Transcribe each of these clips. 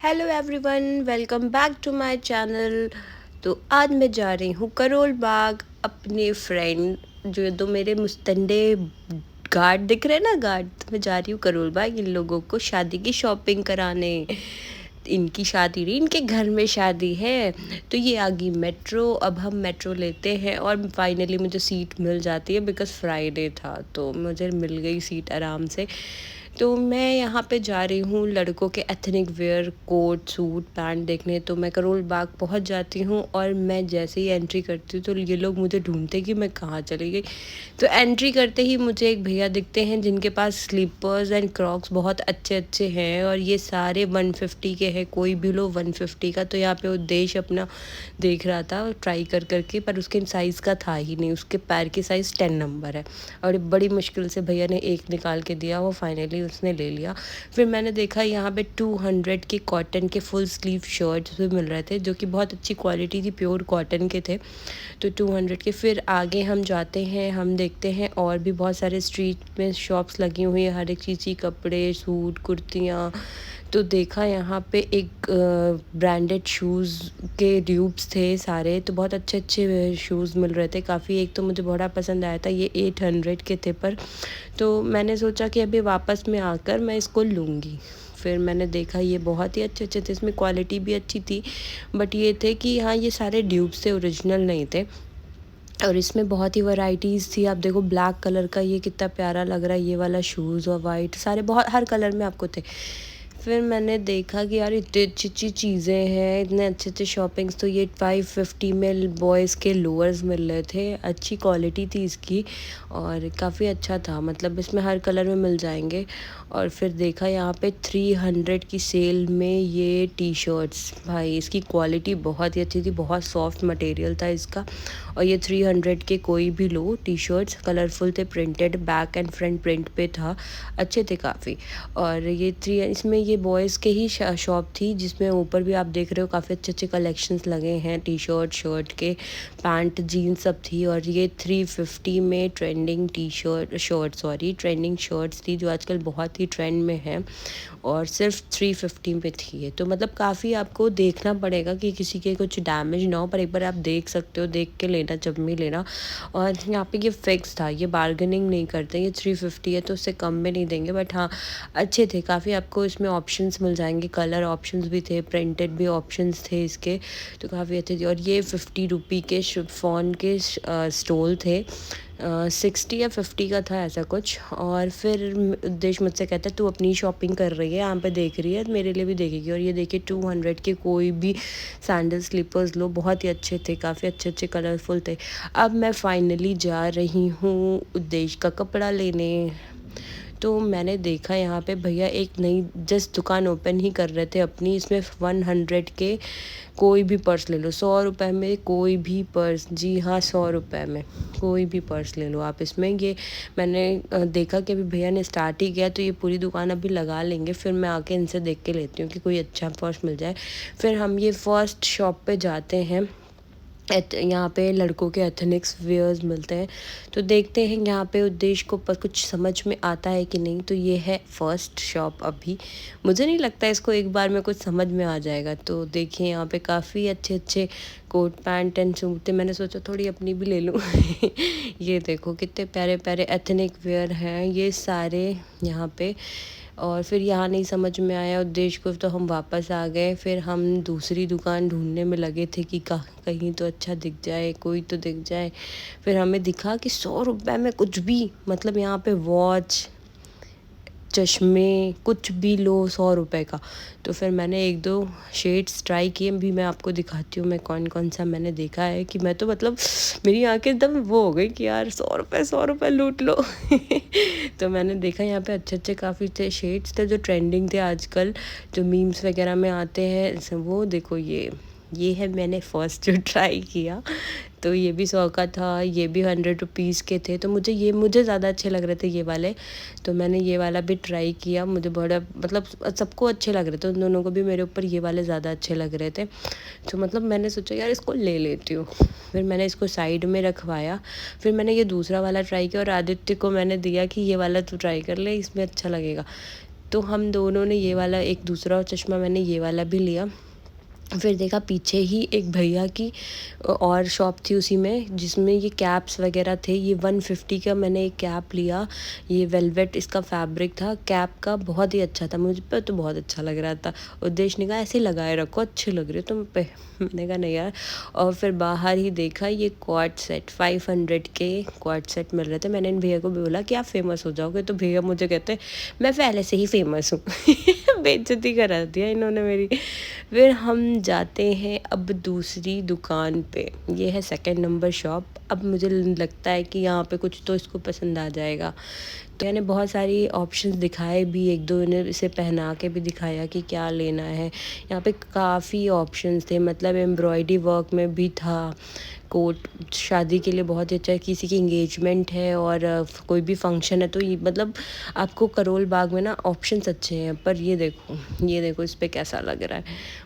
Hello everyone, welcome back to my channel. तो आज मैं जा रही हूँ करोल बाग अपने फ्रेंड जो दो मेरे मुस्तंडे गार्ड दिख रहे हैं ना, गार्ड। तो मैं जा रही हूँ करोल बाग इन लोगों को शादी की शॉपिंग कराने। इनकी शादी नहीं, इनके घर में शादी है। तो ये आ गई मेट्रो। अब हम मेट्रो लेते हैं और फाइनली मुझे सीट मिल जाती है बिकॉज़ फ्राइडे था, तो मुझे मिल गई सीट आराम से। तो मैं यहाँ पे जा रही हूँ लड़कों के ethnic wear coat suit pant देखने। तो मैं करोल बाग पहुँच जाती हूँ और मैं जैसे ही एंट्री करती हूँ तो ये लोग मुझे ढूंढते कि मैं कहाँ चली गई। तो एंट्री करते ही मुझे एक भैया दिखते हैं जिनके पास स्लीपर्स एंड क्रॉक्स बहुत अच्छे अच्छे हैं, और ये सारे 150 के हैं। कोई भी लो 150 का। तो यहाँ पे उद्देश्य अपना देख रहा था ट्राई कर करके, पर उसके साइज़ का था ही नहीं। उसके पैर की साइज़ 10 नंबर है और बड़ी मुश्किल से भैया ने एक निकाल के दिया, वो फाइनली उसने ले लिया। फिर मैंने देखा यहाँ पे 200 के कॉटन के फुल स्लीव शर्ट्स भी मिल रहे थे जो कि बहुत अच्छी क्वालिटी थी, प्योर कॉटन के थे। तो 200 के। फिर आगे हम जाते हैं, हम देखते हैं और भी बहुत सारे स्ट्रीट में शॉप्स लगी हुई है हर एक चीज़ की, कपड़े सूट कुर्तियाँ। तो देखा यहाँ पे एक ब्रांडेड शूज़ के ट्यूब्स थे सारे, तो बहुत अच्छे अच्छे शूज़ मिल रहे थे काफ़ी। एक तो मुझे बड़ा पसंद आया था, ये 800 के थे। पर तो मैंने सोचा कि अभी वापस में आकर मैं इसको लूँगी। फिर मैंने देखा ये बहुत ही अच्छे अच्छे थे, इसमें क्वालिटी भी अच्छी थी। बट ये थे कि हाँ, ये सारे ड्यूब्स थे, ओरिजिनल नहीं थे। और इसमें बहुत ही वैराइटीज़ थी। आप देखो ब्लैक कलर का ये कितना प्यारा लग रहा है, ये वाला शूज़, और वाइट सारे बहुत हर कलर में आपको थे। फिर मैंने देखा कि यार इतनी अच्छी अच्छी चीज़ें हैं, इतने अच्छे अच्छे शॉपिंग्स। तो ये 550 में बॉयज़ के लोअर्स मिल रहे थे, अच्छी क्वालिटी थी इसकी और काफ़ी अच्छा था। मतलब इसमें हर कलर में मिल जाएंगे। और फिर देखा यहाँ पे 300 की सेल में ये टी शर्ट्स, भाई इसकी क्वालिटी बहुत ही अच्छी थी, बहुत सॉफ्ट मटेरियल था इसका। और ये 300 के कोई भी लो टी शर्ट्स, कलरफुल थे, printed back and front print पे था, अच्छे थे काफ़ी। और ये इसमें ये बॉयज़ के ही शॉप थी जिसमें ऊपर भी आप देख रहे हो काफ़ी अच्छे अच्छे कलेक्शंस लगे हैं, टी शर्ट शर्ट के, पैंट जीन्स सब थी। और ये 350 में ट्रेंडिंग ट्रेंडिंग शर्ट्स थी जो आजकल बहुत ही ट्रेंड में है, और सिर्फ 350 पे थी ये। तो मतलब काफ़ी आपको देखना पड़ेगा कि किसी के कुछ डैमेज ना हो, पर एक बार आप देख सकते हो, देख के लेना जब भी लेना। और यहाँ पे ये फिक्स था, ये बार्गेनिंग नहीं करते। ये 350 है तो उससे कम में नहीं देंगे, बट हाँ अच्छे थे काफ़ी। आपको इसमें ऑप्शंस मिल जाएंगे, कलर ऑप्शंस भी थे, प्रिंटेड भी ऑप्शंस थे इसके, तो काफ़ी अच्छे थे। और ये 50 रुपये के शिफॉन के स्टोल थे, 60 या 50 का था ऐसा कुछ। और फिर देश मुझसे कहता है तू अपनी शॉपिंग कर रही है, यहाँ पे देख रही है, मेरे लिए भी देखेगी। और ये देखिए 200 के कोई भी सैंडल स्लीपर्स लो, बहुत ही अच्छे थे, काफ़ी अच्छे अच्छे कलरफुल थे। अब मैं फाइनली जा रही हूँ उद्देश्य का कपड़ा लेने। तो मैंने देखा यहाँ पे भैया एक नई जस्ट दुकान ओपन ही कर रहे थे अपनी, इसमें 100 के कोई भी पर्स ले लो, 100 रुपये में कोई भी पर्स। जी हाँ, 100 रुपये में कोई भी पर्स ले लो आप इसमें। ये मैंने देखा कि अभी भैया ने स्टार्ट ही किया, तो ये पूरी दुकान अभी लगा लेंगे। फिर मैं आके इनसे देख के लेती हूँ कि कोई अच्छा पर्स मिल जाए। फिर हम ये फर्स्ट शॉप पे जाते हैं, यहाँ पे लड़कों के एथनिक्स वेयर्स मिलते हैं। तो देखते हैं यहाँ पे उद्देश्य को पर कुछ समझ में आता है कि नहीं। तो ये है फर्स्ट शॉप। अभी मुझे नहीं लगता इसको एक बार में कुछ समझ में आ जाएगा। तो देखिए यहाँ पे काफ़ी अच्छे अच्छे कोट पैंट एंड सूट। मैंने सोचा थोड़ी अपनी भी ले लूँ ये देखो कितने प्यारे प्यारे एथनिक वेयर हैं ये सारे यहाँ पे। और फिर यहाँ नहीं समझ में आया उद्देश्य को, तो हम वापस आ गए। फिर हम दूसरी दुकान ढूंढने में लगे थे कि कहीं तो अच्छा दिख जाए, कोई तो दिख जाए। फिर हमें दिखा कि 100 रुपये में कुछ भी, मतलब यहाँ पे वॉच चश्मे कुछ भी लो 100 रुपये का। तो फिर मैंने एक दो शेड्स ट्राई किए, भी मैं आपको दिखाती हूँ मैं कौन कौन सा मैंने देखा है। कि मैं तो मतलब मेरी आंखें एकदम वो हो गई कि यार 100 रुपये लूट लो तो मैंने देखा यहाँ पे अच्छे अच्छे काफ़ी थे शेड्स थे जो ट्रेंडिंग थे आजकल, जो मीम्स वगैरह में आते हैं। वो देखो ये है मैंने फर्स्ट जो ट्राई किया। तो ये भी 100 का था, ये भी 100 रुपीज़ के थे। तो मुझे ज़्यादा अच्छे लग रहे थे ये वाले, तो मैंने ये वाला भी ट्राई किया। मुझे बड़ा मतलब सबको अच्छे लग रहे थे, उन दोनों को भी मेरे ऊपर ये वाले ज़्यादा अच्छे लग रहे थे। तो मतलब मैंने सोचा यार इसको ले लेती हूँ। फिर मैंने इसको साइड में रखवाया। फिर मैंने ये दूसरा वाला ट्राई किया और आदित्य को मैंने दिया कि ये वाला तू ट्राई कर ले, इसमें अच्छा लगेगा। तो हम दोनों ने ये वाला, एक दूसरा चश्मा मैंने ये वाला भी लिया। फिर देखा पीछे ही एक भैया की और शॉप थी उसी में, जिसमें ये कैप्स वगैरह थे। ये 150 का मैंने एक कैप लिया, ये वेलवेट इसका फैब्रिक था कैप का, बहुत ही अच्छा था, मुझ पर तो बहुत अच्छा लग रहा था। उद्देश्य ने कहा ऐसे लगाए रखो, अच्छे लग रहे हो तुम पे। मैंने कहा नहीं यार। और फिर बाहर ही देखा ये क्वाड सेट, 500 के क्वाड सेट मिल रहे थे। मैंने इन भैया को भी बोला कि आप फेमस हो जाओगे, तो भैया मुझे कहते मैं पहले से ही फेमस हूँ। बेइज्जती करा दिया इन्होंने मेरी। फिर हम जाते हैं अब दूसरी दुकान पे, ये है सेकंड नंबर शॉप। अब मुझे लगता है कि यहाँ पे कुछ तो इसको पसंद आ जाएगा। तो मैंने बहुत सारी ऑप्शंस दिखाए भी, एक दो ने इसे पहना के भी दिखाया कि क्या लेना है। यहाँ पे काफ़ी ऑप्शंस थे, मतलब एम्ब्रॉयडरी वर्क में भी था कोट, शादी के लिए बहुत ही अच्छा है, किसी की इंगेजमेंट है और कोई भी फंक्शन है तो ये मतलब आपको करोल बाग में ना ऑप्शंस अच्छे हैं। पर ये देखो, ये देखो इस पे कैसा लग रहा है,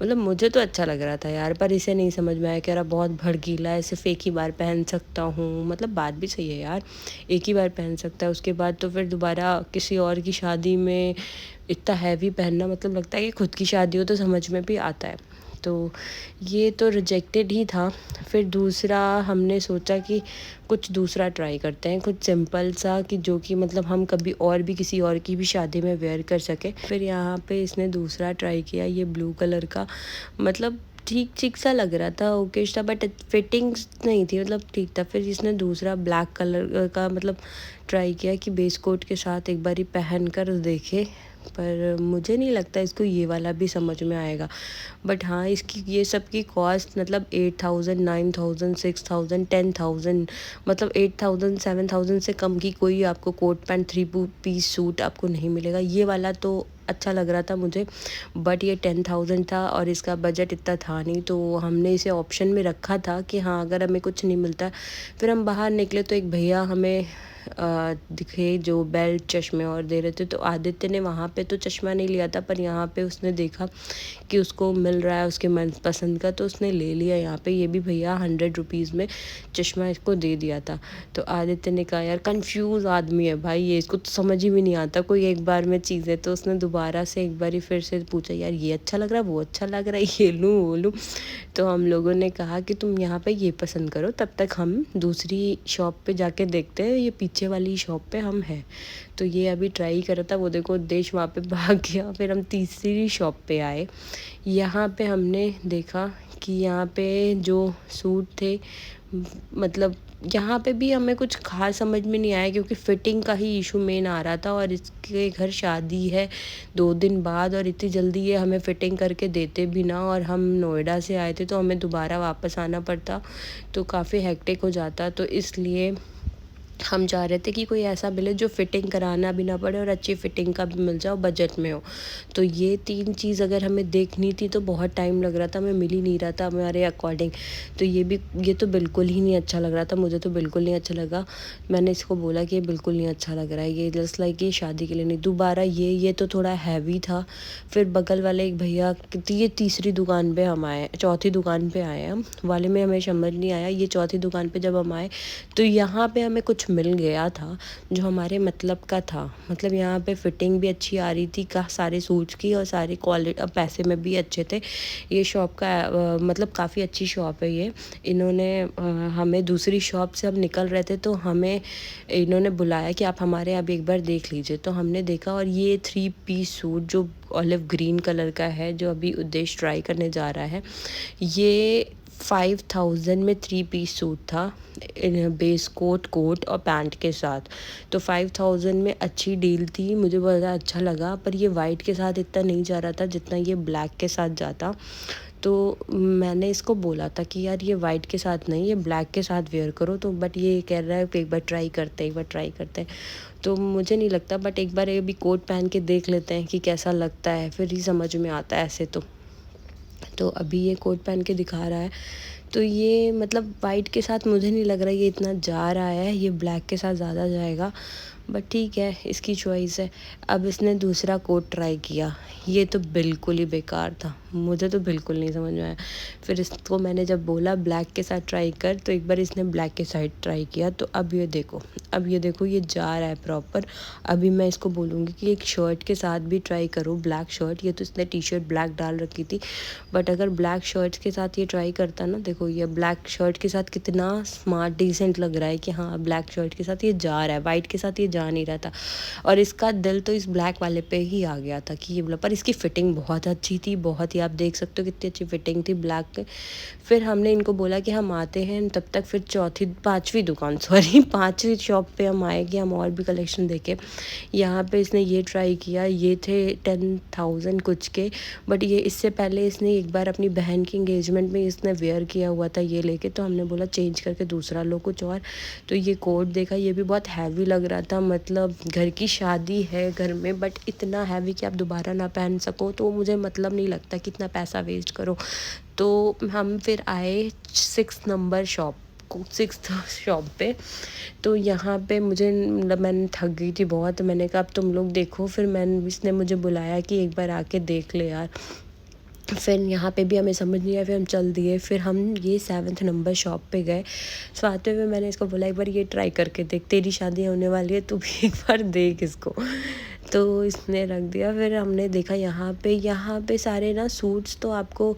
मतलब मुझे तो अच्छा लग रहा था यार, पर इसे नहीं समझ में आया, कह रहा बहुत भड़कीला है, सिर्फ एक ही बार पहन सकता हूँ। मतलब बात भी सही है यार, एक ही बार पहन सकता है, उसके बाद तो फिर दोबारा किसी और की शादी में इतना हैवी पहनना, मतलब लगता है कि खुद की शादी हो तो समझ में भी आता है। तो ये तो रिजेक्टेड ही था। फिर दूसरा हमने सोचा कि कुछ दूसरा ट्राई करते हैं, कुछ सिंपल सा, कि जो कि मतलब हम कभी और भी किसी और की भी शादी में वेयर कर सके। फिर यहाँ पे इसने दूसरा ट्राई किया, ये ब्लू कलर का, मतलब ठीक ठीक सा लग रहा था, ओकेश था, बट फिटिंग्स नहीं थी, मतलब ठीक था। फिर इसने दूसरा ब्लैक कलर का मतलब ट्राई किया कि बेस कोट के साथ एक बारी पहन कर देखे, पर मुझे नहीं लगता इसको ये वाला भी समझ में आएगा। बट हाँ, इसकी ये सब की कॉस्ट मतलब 8000, 9000, 6000, 10000, मतलब 8000, 7000 से कम की कोई आपको कोट पैंट 3 पीस सूट आपको नहीं मिलेगा। ये वाला तो अच्छा लग रहा था मुझे, बट ये 10000 था और इसका बजट इतना था नहीं, तो हमने इसे ऑप्शन में रखा था कि हाँ अगर हमें कुछ नहीं मिलता। फिर हम बाहर निकले तो एक भैया हमें दिखे जो बेल्ट चश्मे और दे रहे थे, तो आदित्य ने वहाँ पे तो चश्मा नहीं लिया था, पर यहाँ पे उसने देखा कि उसको मिल रहा है उसके मनपसंद का, तो उसने ले लिया यहाँ पे। ये भी भैया 100 रुपीज़ में चश्मा इसको दे दिया था। तो आदित्य ने कहा यार कंफ्यूज आदमी है भाई ये, इसको तो समझ ही भी नहीं आता कोई एक बार में चीज़ें, तो उसने दोबारा से एक बारी फिर से पूछा यार ये अच्छा लग रहा है, वो अच्छा लग रहा है, ये लूँ वो लूँ। तो हम लोगों ने कहा कि तुम यहाँ पे ये पसंद करो, तब तक हम दूसरी शॉप पे जाके देखते हैं, ये पीछे वाली शॉप पे हम हैं। तो ये अभी ट्राई कर रहा था, वो देखो देश वहाँ पे भाग गया। फिर हम तीसरी शॉप पे आए, यहाँ पे हमने देखा कि यहाँ पे जो सूट थे, मतलब यहाँ पे भी हमें कुछ खास समझ में नहीं आया, क्योंकि फ़िटिंग का ही इशू मेन आ रहा था, और इसके घर शादी है 2 दिन बाद, और इतनी जल्दी ये हमें फ़िटिंग करके देते भी ना, और हम नोएडा से आए थे तो हमें दोबारा वापस आना पड़ता, तो काफ़ी हेक्टिक हो जाता। तो इसलिए हम चाह रहे थे कि कोई ऐसा मिले जो फ़िटिंग कराना भी ना पड़े और अच्छी फ़िटिंग का भी मिल जाए और बजट में हो। तो ये 3 चीज़ अगर हमें देखनी थी तो बहुत टाइम लग रहा था, हमें मिल ही नहीं रहा था हमारे अकॉर्डिंग। तो ये तो बिल्कुल ही नहीं अच्छा लग रहा था, मुझे तो बिल्कुल नहीं अच्छा लगा। मैंने इसको बोला कि ये बिल्कुल नहीं अच्छा लग रहा है, ये जस्ट लाइक ये शादी के लिए नहीं। दोबारा ये तो थोड़ा हैवी था। फिर बगल वाले एक भैया, ये तीसरी दुकान पे हम आए, चौथी दुकान पे आए हम, वाले में हमें समझ नहीं आया। ये चौथी दुकान पे जब हम आए तो यहाँ पे हमें कुछ मिल गया था जो हमारे मतलब का था, मतलब यहाँ पे फ़िटिंग भी अच्छी आ रही थी का सारे सूट्स की, और सारी क्वालिटी पैसे में भी अच्छे थे। ये शॉप का मतलब काफ़ी अच्छी शॉप है ये। इन्होंने हमें दूसरी शॉप से हम निकल रहे थे तो हमें इन्होंने बुलाया कि आप हमारे यहाँ भी एक बार देख लीजिए। तो हमने देखा, और ये 3 पीस सूट जो ऑलिव ग्रीन कलर का है, जो अभी उद्देश्य ट्राई करने जा रहा है, ये 5000 में 3 पीस सूट था, बेस कोट और पैंट के साथ। तो 5000 में अच्छी डील थी, मुझे बहुत ज़्यादा अच्छा लगा। पर ये वाइट के साथ इतना नहीं जा रहा था जितना ये ब्लैक के साथ जाता। तो मैंने इसको बोला था कि यार ये वाइट के साथ नहीं, ये ब्लैक के साथ वेयर करो, तो बट ये कह रहा है कि एक बार ट्राई करते हैं, एक बार ट्राई करते हैं। तो मुझे नहीं लगता, बट एक बार ये भी कोट पहन के देख लेते हैं कि कैसा लगता है, फिर ही समझ में आता है ऐसे तो अभी ये कोट पहन के दिखा रहा है। तो ये मतलब वाइट के साथ मुझे नहीं लग रहा ये इतना जा रहा है, ये ब्लैक के साथ ज़्यादा जाएगा। बट ठीक है, इसकी चॉइस है। अब इसने दूसरा कोट ट्राई किया, ये तो बिल्कुल ही बेकार था, मुझे तो बिल्कुल नहीं समझ में आया। फिर इसको मैंने जब बोला ब्लैक के साथ ट्राई कर, तो एक बार इसने ब्लैक के साथ ट्राई किया, तो अब ये देखो, ये जा रहा है प्रॉपर। अभी मैं इसको बोलूँगी कि एक शर्ट के साथ भी ट्राई करो, ब्लैक शर्ट। ये तो इसने टी शर्ट ब्लैक डाल रखी थी, बट अगर ब्लैक शर्ट के साथ ये ट्राई करता ना, देखो ये ब्लैक शर्ट के साथ कितना स्मार्ट डिसेंट लग रहा है कि हाँ ब्लैक शर्ट के साथ ये जा रहा है, वाइट के साथ ये जा नहीं रहा था। और इसका दिल तो इस ब्लैक वाले पे ही आ गया था कि ये बोला, पर इसकी फ़िटिंग बहुत अच्छी थी, बहुत ही, आप देख सकते हो कितनी अच्छी फ़िटिंग थी ब्लैक पे। फिर हमने इनको बोला कि हम आते हैं, तब तक फिर पाँचवीं दुकान सॉरी पाँचवीं शॉप पे हम आए कि हम और भी कलेक्शन देखें। यहाँ पे इसने ये ट्राई किया, ये थे 10,000 कुछ के, बट ये इससे पहले इसने एक बार अपनी बहन की एंगेजमेंट में इसने वेयर किया हुआ था ये लेके, तो हमने बोला चेंज करके दूसरा लो कुछ और। तो ये कोट देखा, ये भी बहुत हैवी लग रहा था, मतलब घर की शादी है घर में, बट इतना हैवी कि आप दोबारा ना पहन सको, तो मुझे मतलब नहीं लगता कि इतना पैसा वेस्ट करो। तो हम फिर आए 6th शॉप पे। तो यहाँ पे मुझे, मतलब मैंने थक गई थी बहुत, तो मैंने कहा अब तुम लोग देखो, फिर इसने मुझे बुलाया कि एक बार आके देख ले यार। फिर यहाँ पे भी हमें समझ नहीं आया, फिर हम चल दिए, फिर हम ये 7th नंबर शॉप पे गए। साथ में मैंने इसको बोला एक बार ये ट्राई करके देख, तेरी शादी होने वाली है, तू भी एक बार देख इसको। तो इसने रख दिया। फिर हमने देखा यहाँ पे सारे ना सूट्स तो आपको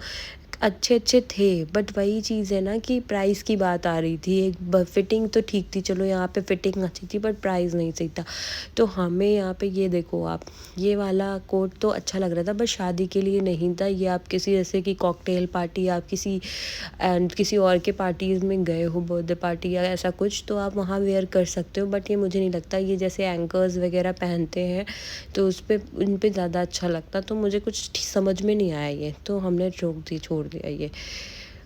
अच्छे अच्छे थे, बट वही चीज़ है ना कि प्राइस की बात आ रही थी। एक फिटिंग तो ठीक थी, चलो यहाँ पे फिटिंग अच्छी थी, बट प्राइस नहीं सही था। तो हमें यहाँ पे ये देखो आप, ये वाला कोट तो अच्छा लग रहा था, बट शादी के लिए नहीं था ये। आप किसी जैसे कि कॉकटेल पार्टी, आप किसी और के पार्टीज़ में गए हो, बर्थडे पार्टी या ऐसा कुछ, तो आप वहाँ वेयर कर सकते हो, बट ये मुझे नहीं लगता, ये जैसे एंकर्स वगैरह पहनते हैं तो उन पे ज़्यादा अच्छा लगता, तो मुझे कुछ समझ में नहीं आया ये, तो हमने छोड़ दिया ये।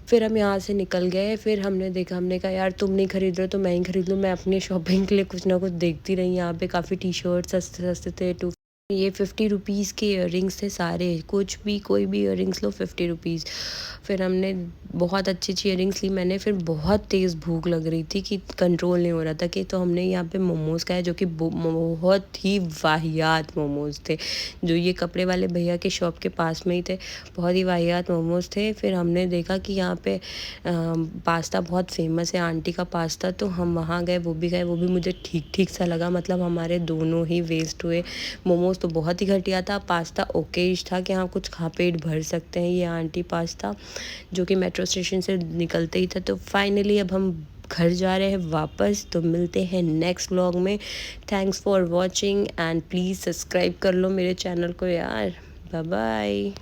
फिर हम यहाँ से निकल गए। फिर हमने देखा, हमने कहा यार तुम नहीं खरीद रहे हो तो मैं ही खरीद लूँ। मैं अपनी शॉपिंग के लिए कुछ ना कुछ देखती रही। यहाँ पे काफ़ी टी शर्ट सस्ते सस्ते थे, ये 50 रुपीज़ के इयररिंग्स थे सारे, कोई भी इयररिंग्स लो 50 रुपीज़। फिर हमने बहुत अच्छी अच्छी इयररिंग्स ली मैंने। फिर बहुत तेज़ भूख लग रही थी कि कंट्रोल नहीं हो रहा था, कि तो हमने यहाँ पे मोमोज़ खाए, जो कि बहुत ही वाहियात मोमोज़ थे, जो ये कपड़े वाले भैया के शॉप के पास में ही थे। बहुत ही वाहियात मोमोज़ थे। फिर हमने देखा कि यहाँ पे पास्ता बहुत फेमस है, आंटी का पास्ता, तो हम वहाँ गए, वो भी गए, वो भी मुझे ठीक ठीक सा लगा, मतलब हमारे दोनों ही वेस्ट हुए। मोमोज़ तो बहुत ही घटिया था, पास्ता ओकेश था कि हाँ कुछ खा पेट भर सकते हैं। ये आंटी पास्ता जो कि मेट्रो स्टेशन से निकलते ही था। तो फाइनली अब हम घर जा रहे हैं वापस, तो मिलते हैं नेक्स्ट व्लॉग में। Thanks for watching and please subscribe कर लो मेरे चैनल को यार। Bye bye.